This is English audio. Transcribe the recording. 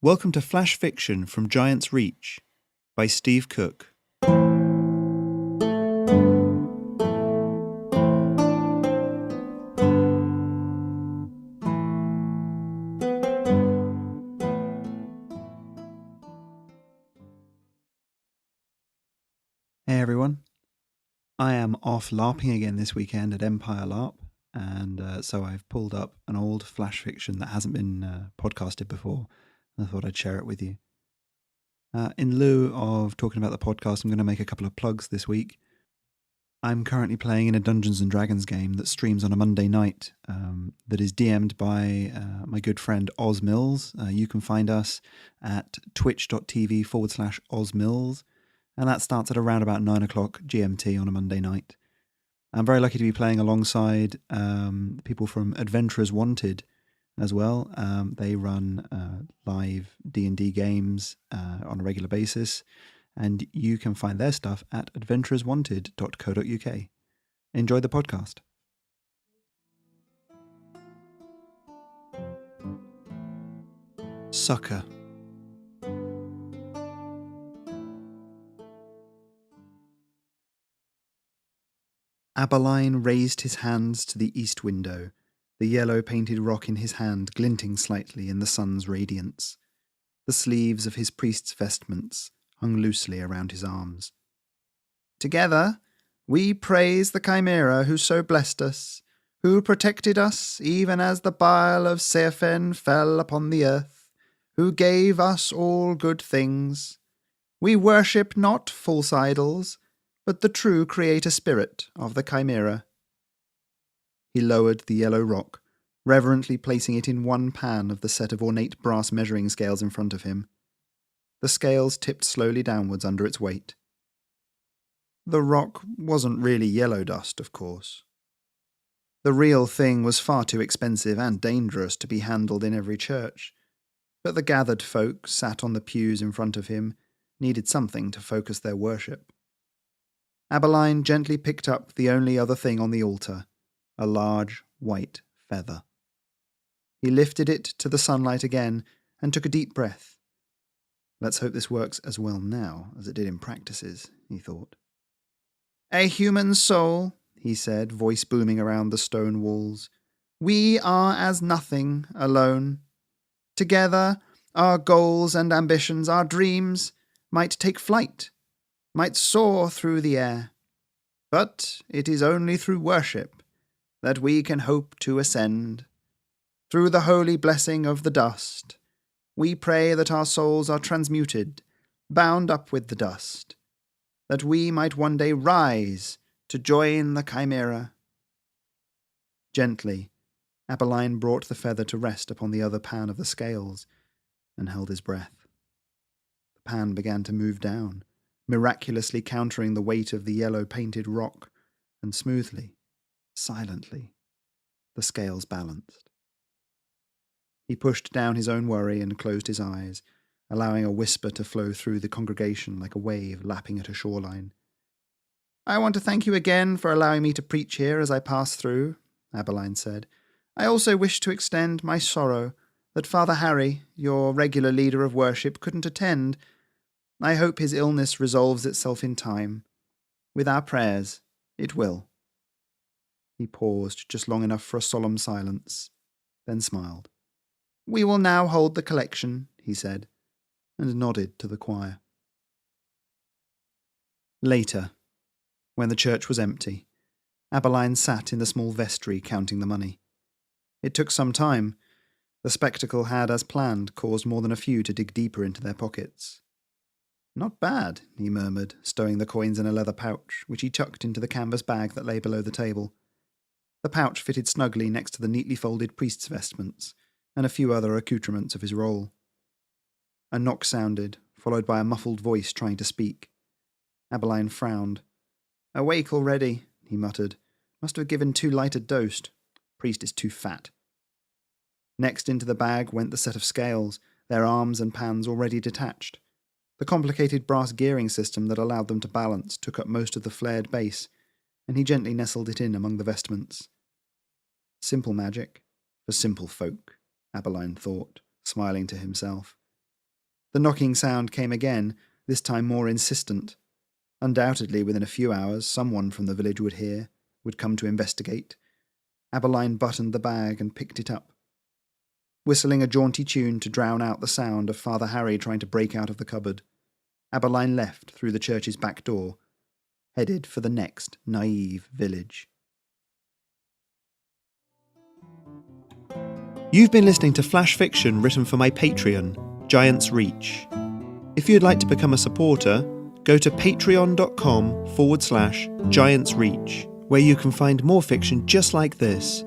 Welcome to Flash Fiction from Giant's Reach by Steve Cook. Hey everyone, I am off LARPing again this weekend at Empire LARP, and so I've pulled up an old Flash Fiction that hasn't been podcasted before. I thought I'd share it with you. In lieu of talking about the podcast, I'm going to make a couple of plugs this week. I'm currently playing in a Dungeons & Dragons game that streams on a Monday night that is DM'd by my good friend Oz Mills. You can find us at twitch.tv/Oz Mills, and that starts at around about 9 o'clock GMT on a Monday night. I'm very lucky to be playing alongside people from Adventurers Wanted as well. They run live D&D games on a regular basis, and you can find their stuff at adventurerswanted.co.uk. Enjoy the podcast. Sucker. Aberline raised his hands to the east window, the yellow-painted rock in his hand glinting slightly in the sun's radiance. The sleeves of his priest's vestments hung loosely around his arms. Together, we praise the Chimera who so blessed us, who protected us even as the bile of Seafen fell upon the earth, who gave us all good things. We worship not false idols, but the true creator spirit of the Chimera. He lowered the yellow rock, reverently placing it in one pan of the set of ornate brass measuring scales in front of him. The scales tipped slowly downwards under its weight. The rock wasn't really yellow dust, of course. The real thing was far too expensive and dangerous to be handled in every church, but the gathered folk sat on the pews in front of him needed something to focus their worship. Aberline gently picked up the only other thing on the altar, a large white feather. He lifted it to the sunlight again and took a deep breath. Let's hope this works as well now as it did in practices, he thought. A human soul, he said, voice booming around the stone walls. We are as nothing alone. Together, our goals and ambitions, our dreams, might take flight, might soar through the air. But it is only through worship that we can hope to ascend. Through the holy blessing of the dust, we pray that our souls are transmuted, bound up with the dust, that we might one day rise to join the Chimera. Gently, Aberline brought the feather to rest upon the other pan of the scales and held his breath. The pan began to move down, miraculously countering the weight of the yellow-painted rock, and smoothly, silently, the scales balanced. He pushed down his own worry and closed his eyes, allowing a whisper to flow through the congregation like a wave lapping at a shoreline. I want to thank you again for allowing me to preach here as I pass through, Aberline said. I also wish to extend my sorrow that Father Harry, your regular leader of worship, couldn't attend. I hope his illness resolves itself in time. With our prayers, it will. He paused just long enough for a solemn silence, then smiled. We will now hold the collection, he said, and nodded to the choir. Later, when the church was empty, Aberline sat in the small vestry counting the money. It took some time. The spectacle had, as planned, caused more than a few to dig deeper into their pockets. Not bad, he murmured, stowing the coins in a leather pouch, which he tucked into the canvas bag that lay below the table. The pouch fitted snugly next to the neatly folded priest's vestments, and a few other accoutrements of his role. A knock sounded, followed by a muffled voice trying to speak. Aberline frowned. Awake already, he muttered. Must have given too light a dose. Priest is too fat. Next into the bag went the set of scales, their arms and pans already detached. The complicated brass gearing system that allowed them to balance took up most of the flared base, and he gently nestled it in among the vestments. Simple magic, for simple folk, Aberline thought, smiling to himself. The knocking sound came again, this time more insistent. Undoubtedly, within a few hours, someone from the village would come to investigate. Aberline buttoned the bag and picked it up. Whistling a jaunty tune to drown out the sound of Father Harry trying to break out of the cupboard, Aberline left through the church's back door, headed for the next naive village. You've been listening to flash fiction written for my Patreon, Giant's Reach. If you'd like to become a supporter, go to patreon.com/Giant's Reach, where you can find more fiction just like this,